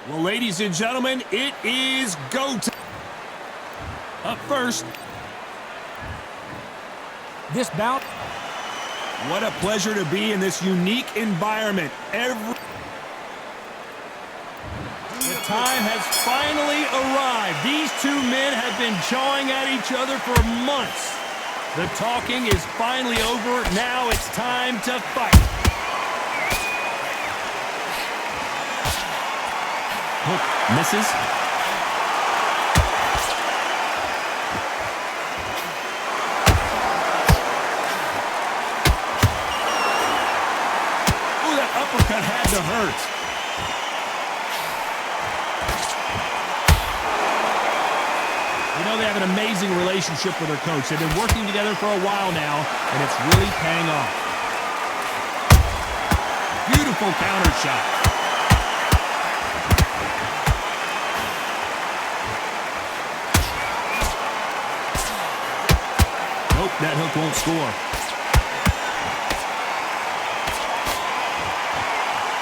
Well, ladies and gentlemen, it is go time. Up first. This bout. What a pleasure to be in this unique environment. The time has finally arrived. These two men have been jawing at each other for months. The talking is finally over. Now it's time to fight. Hook misses. Ooh, that uppercut had to hurt. You know, they have an amazing relationship with their coach. They've been working together for a while now, and it's really paying off. Beautiful counter shot. Nope, that hook won't score.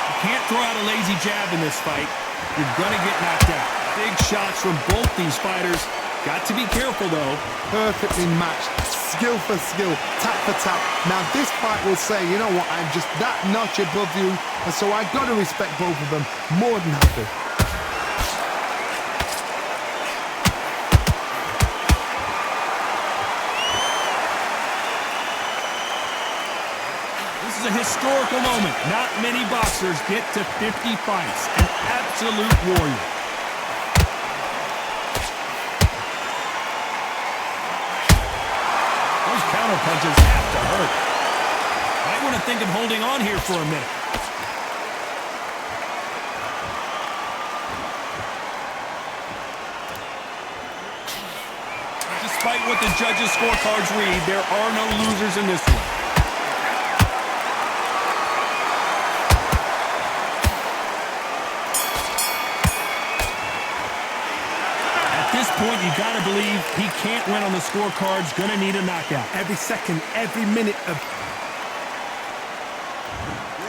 You can't throw out a lazy jab in this fight. You're going to get knocked out. Big shots from both these fighters. Got to be careful, though. Perfectly matched. Skill for skill. Tap for tap. Now, this fight will say, you know what, I'm just that notch above you, and so I've got to respect both of them more than happy. This is a historical moment. Not many boxers get to 50 fights. An absolute warrior. Counter punches have to hurt. Might want to think of holding on here for a minute. Despite what the judges' scorecards read, there are no losers in this one. At this point, you got to believe he can't win on the scorecards. Going to need a knockout. Every second, every minute of...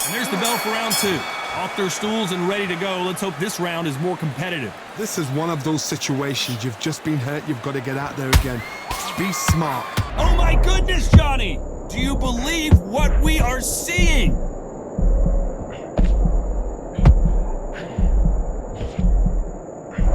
And there's the bell for round two. Off their stools and ready to go. Let's hope this round is more competitive. This is one of those situations. You've just been hurt. You've got to get out there again. Be smart. Oh my goodness, Johnny! Do you believe what we are seeing?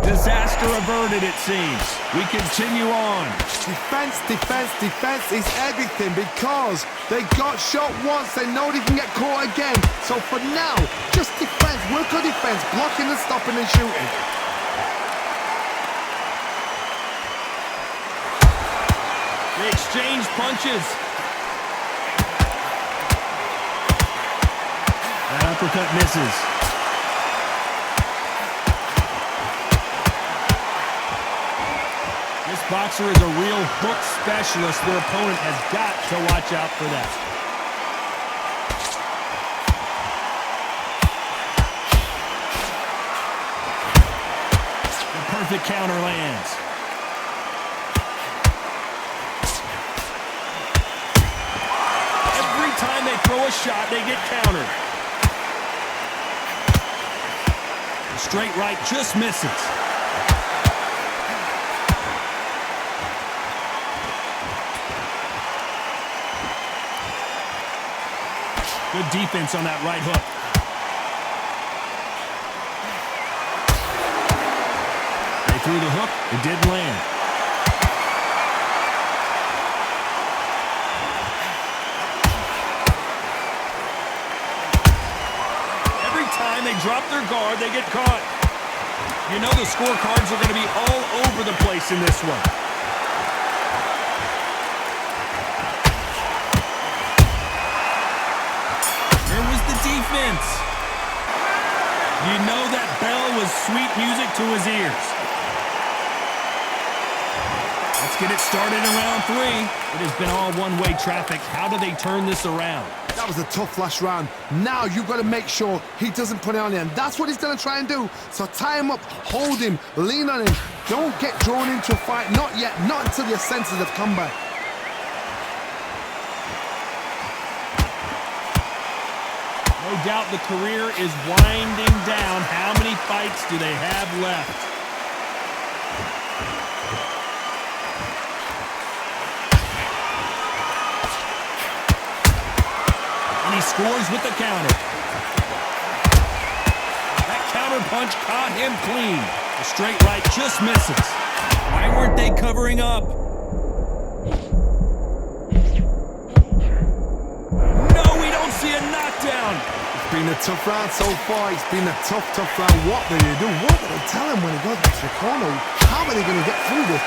Disaster averted, it seems. We continue on. Defense, defense, defense is everything because they got shot once. They know they can get caught again. So for now, just defense. Work on defense. Blocking and stopping and shooting. They exchange punches. That uppercut misses. This boxer is a real hook specialist. Their opponent has got to watch out for that. The perfect counter lands. Every time they throw a shot, they get countered. The straight right just misses. Good defense on that right hook. They threw the hook. It didn't land. Every time they drop their guard, they get caught. You know the scorecards are going to be all over the place in this one. Defense. You know that bell was sweet music to his ears. Let's get it started in round three. It has been all one-way traffic. How do they turn this around? That was a tough last round. Now you've got to make sure he doesn't put it on him. That's what he's going to try and do. So tie him up, hold him, lean on him. Don't get drawn into a fight. Not yet. Not until your senses have come back. No No doubt the career is winding down. How many fights do they have left? And he scores with the counter. That counter punch caught him clean. The straight right just misses. Why weren't they covering up? No, we don't see a knockdown. It's been a tough round so far. It's been a tough round. What do they do? What do they tell him when he goes back to the corner? How are they going to get through this?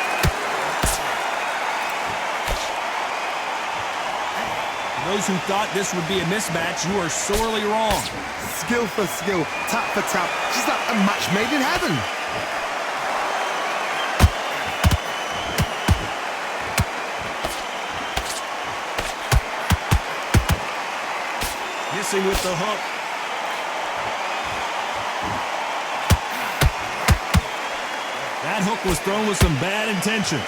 Those who thought this would be a mismatch, you are sorely wrong. Skill for skill, tap for tap. She's like a match made in heaven. Missing with the hook. That hook was thrown with some bad intentions.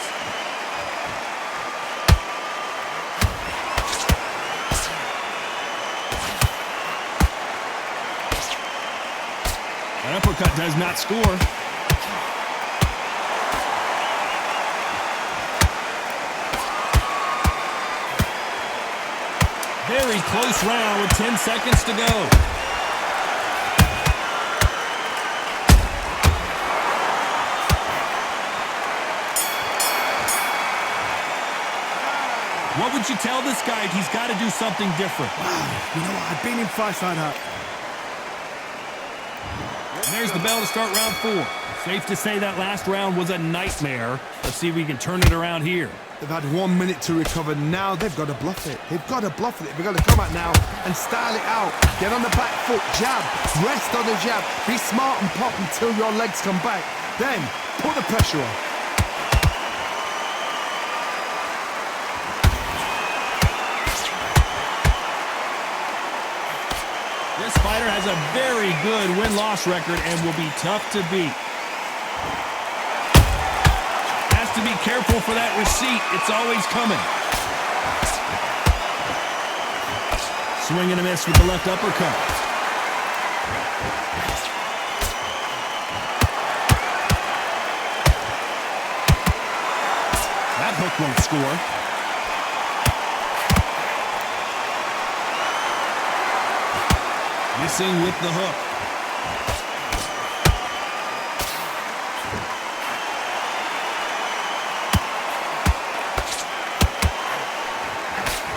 An uppercut does not score. Very close round with 10 seconds to go. What would you tell this guy? He's got to do something different. You know what? I've been in fights like that. And there's the bell to start round 4. Safe to say that last round was a nightmare. Let's see if we can turn it around here. They've had 1 minute to recover. Now they've got to bluff it. They've got to bluff it. They've got to come out now and style it out. Get on the back foot, jab, rest on the jab. Be smart and pop until your legs come back. Then put the pressure on. This fighter has a very good win-loss record and will be tough to beat. Has to be careful for that receipt. It's always coming. Swing and a miss with the left uppercut. That hook won't score. Missing with the hook.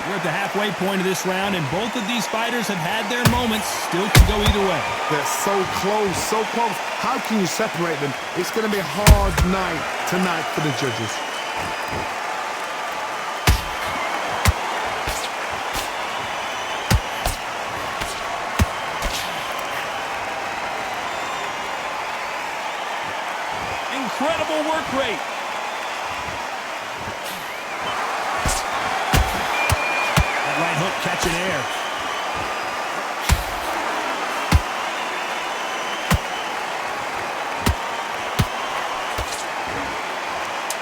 We're at the halfway point of this round, and both of these fighters have had their moments. Still could go either way. They're so close, so close. How can you separate them? It's going to be a hard night tonight for the judges. Incredible work rate. That right hook catching air.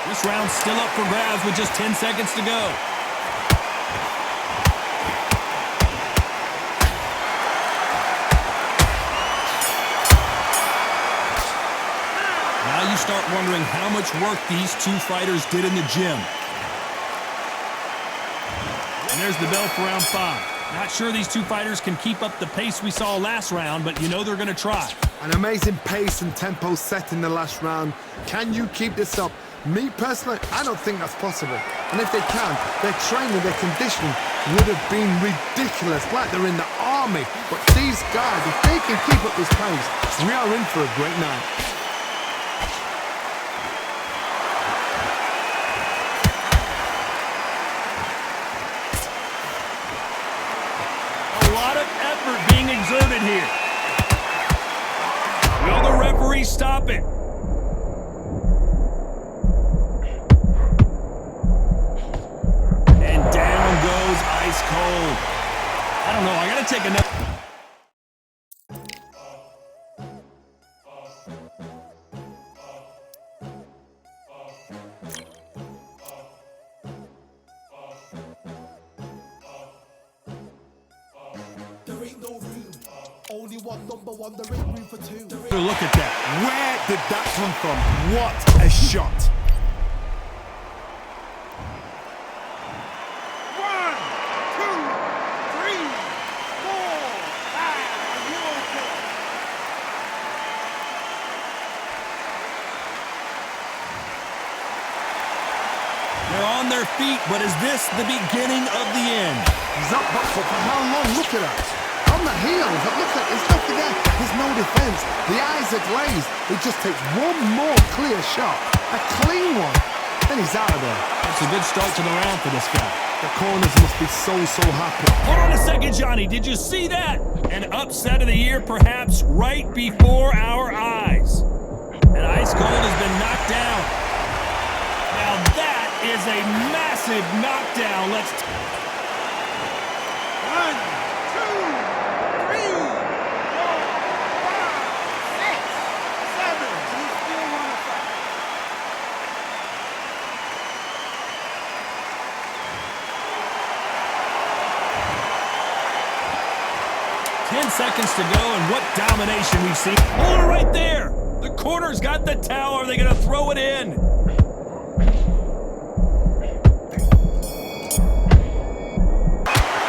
This round's still up for grabs with just 10 seconds to go. Now you start wondering how much work these two fighters did in the gym. And there's the bell for round 5. Not sure these two fighters can keep up the pace we saw last round, but you know they're going to try. An amazing pace and tempo set in the last round. Can you keep this up? Me personally, I don't think that's possible. And if they can, their training, their conditioning would have been ridiculous, like they're in the army. But these guys, if they can keep up this pace, we are in for a great night. A lot of effort being exerted here. Will the referee stop it? And down goes ice cold. I don't know, I gotta take another. There ain't no room Only one number one, the ring room for two. Look at that. Where did that come from? What a shot. They're on their feet, but is this the beginning of the end? He's up, but for how long? Look at that. On the heels, look at, there's nothing there. There's no defense. The eyes are glazed. It just takes one more clear shot. A clean one. Then he's out of there. It's a good start to the round for this guy. The corners must be so happy. Hold on a second, Johnny. Did you see that? An upset of the year, perhaps right before our eyes. And Ice Cold has been knocked down. Now that is a massive knockdown. Let's... 1, 2, 3, 4, 5, 6, 7. You still want to fight? 10 seconds to go, and what domination we've seen. Hold it right there. The corner's got the towel. Are they going to throw it in?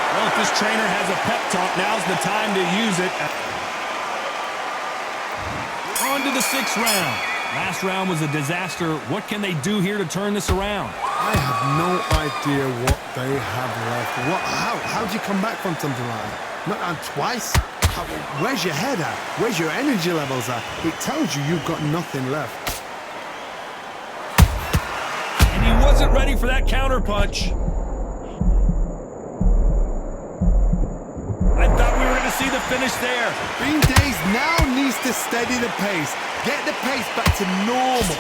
Well, if this trainer has a pep talk, now's the time to use it. On to the 6th round. Last round was a disaster. What can they do here to turn this around? I have no idea what they have left. How do you come back from something like that? Not on twice? Where's your head at? Where's your energy levels at? It tells you you've got nothing left. And he wasn't ready for that counter punch. I thought we were going to see the finish there. Bean Days now needs to steady the pace. Get the pace back to normal.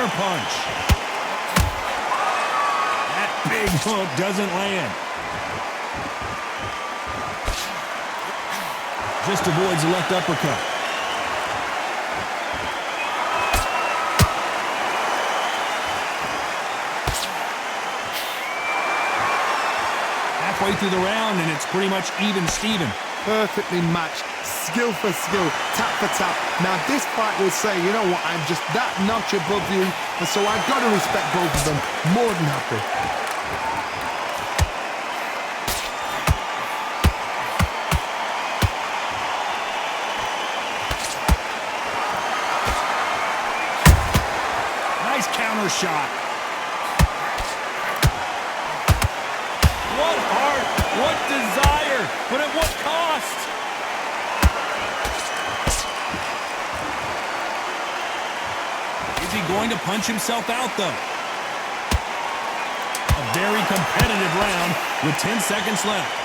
Punch. That big hook doesn't land. Just avoids the left uppercut. Halfway through the round, and it's pretty much even Steven. Perfectly matched, skill for skill, tap for tap. Now this fight will say, you know what, I'm just that notch above you, and so I've got to respect both of them. More than happy. Nice counter shot. What heart, what desire, but at what cost? Is he going to punch himself out, though? A very competitive round with 10 seconds left.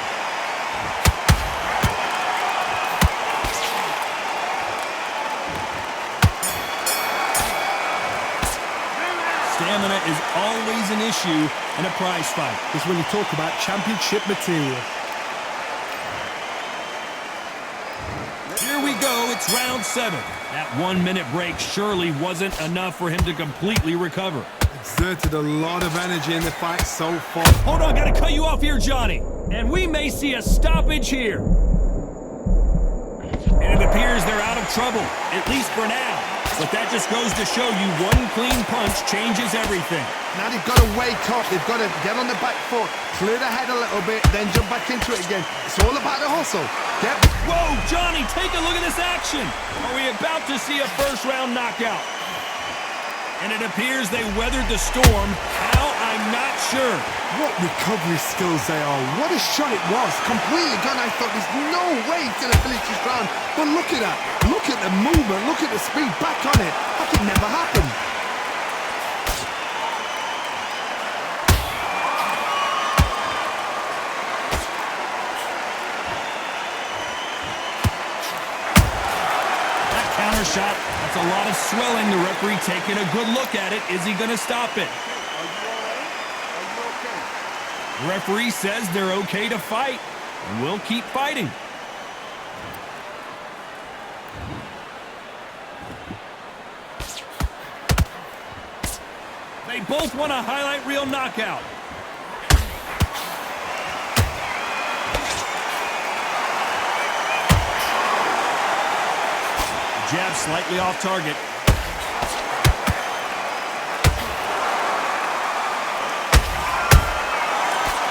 Stamina is always an issue in a prize fight. It's when you talk about championship material. Here we go, it's round 7. That 1-minute break surely wasn't enough for him to completely recover. Exerted a lot of energy in the fight so far. Hold on, gotta cut you off here, Johnny. And we may see a stoppage here. And it appears they're out of trouble, at least for now. But that just goes to show you one clean punch changes everything. Now they've got to wake up. They've got to get on the back foot, clear the head a little bit, then jump back into it again. It's all about the hustle. Whoa, Johnny, take a look at this action. Are we about to see a first-round knockout? And it appears they weathered the storm. How? I'm not sure. What recovery skills they are. What a shot it was. Completely gone. I thought there's no way he's going to finish this round. But look at that. Look at the movement. Look at the speed. Back on it. That could never happen. That counter shot. That's a lot of swelling. The referee taking a good look at it. Is he going to stop it? The referee says they're okay to fight, and we'll keep fighting. They both want a highlight reel knockout. Jab slightly off target.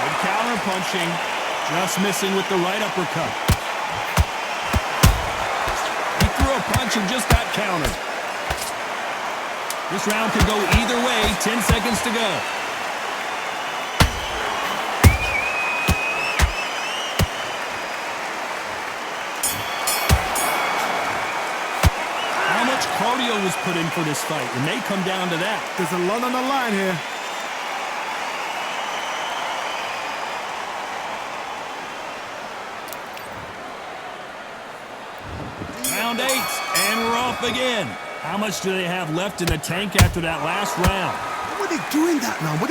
Good counter punching. Just missing with the right uppercut. He threw a punch and just got countered. This round could go either way. 10 seconds to go. How much cardio was put in for this fight? It may come down to that. There's a lot on the line here. Round 8, and we're off again. How much do they have left in the tank after that last round? What are they doing that now? Are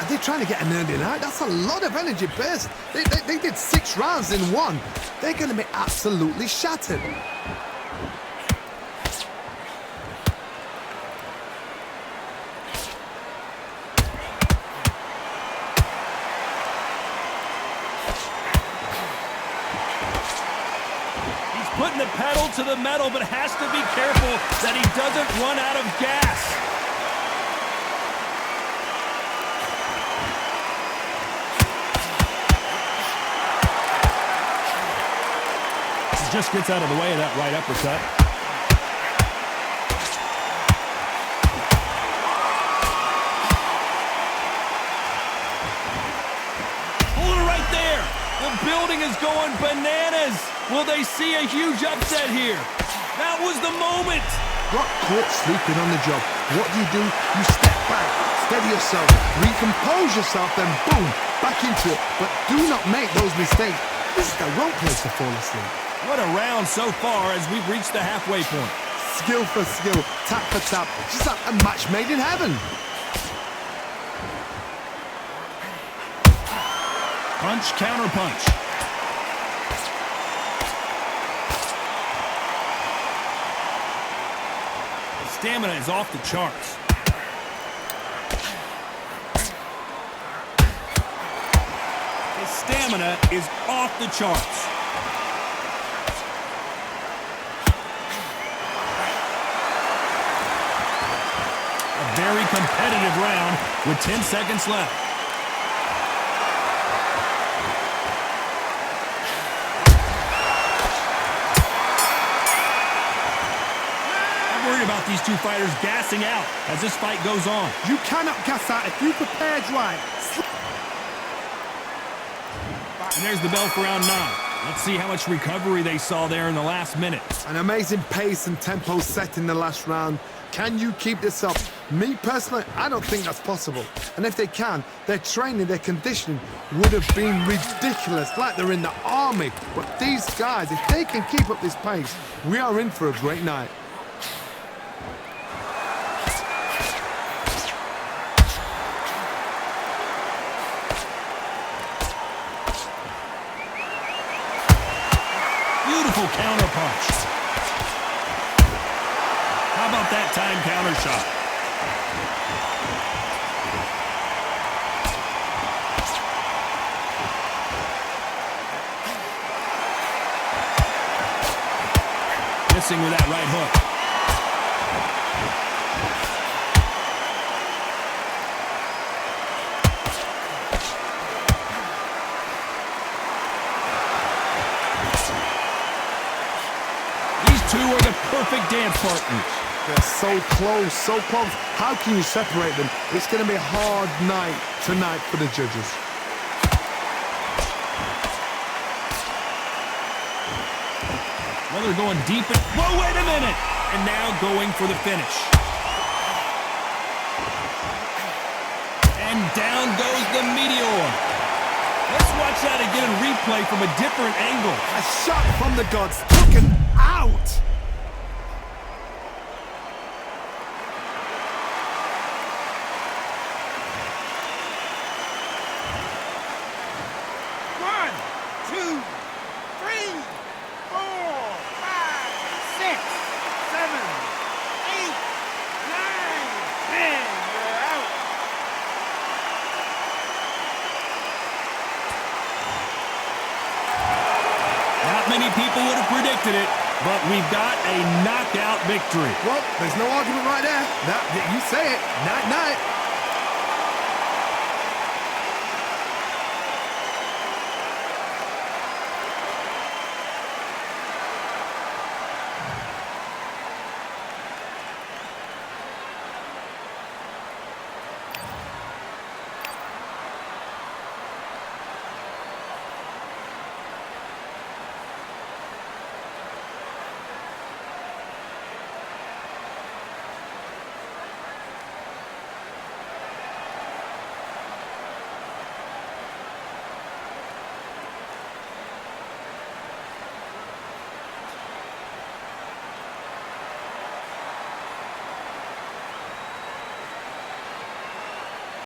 they trying to get an early night? That's a lot of energy burst. They did 6 rounds in one. They're going to be absolutely shattered. Putting the pedal to the metal, but has to be careful that he doesn't run out of gas. He just gets out of the way of that right uppercut. Hold it right there. The building is going bananas. Will they see a huge upset here? That was the moment. Got caught sleeping on the job. What do? You step back, steady yourself, recompose yourself, then boom, back into it. But do not make those mistakes. This is the wrong place to fall asleep. What a round so far as we've reached the halfway point. Skill for skill, tap for tap. Just like a match made in heaven. Punch, counter punch. Stamina is off the charts. His stamina is off the charts. A very competitive round with 10 seconds left. About these two fighters gassing out as this fight goes on. You cannot gas out if you prepared right. And there's the bell for round 9. Let's see how much recovery they saw there in the last minute. An amazing pace and tempo set in the last round. Can you keep this up? Me personally, I don't think that's possible. And if they can, their training, their conditioning would have been ridiculous, like they're in the army. But these guys, if they can keep up this pace, we are in for a great night. Beautiful counter punch. How about that time counter shot? Missing with that right hook. Two are the perfect dance partners. They're so close, so close. How can you separate them? It's going to be a hard night tonight for the judges. Well, they're going deep. Whoa, wait a minute! And now going for the finish. And down goes the meteor. Let's watch that again in replay from a different angle. A shot from the gods, taken out. would have predicted it, but we've got a knockout victory. Well, there's no argument right there. You say it. Night-night.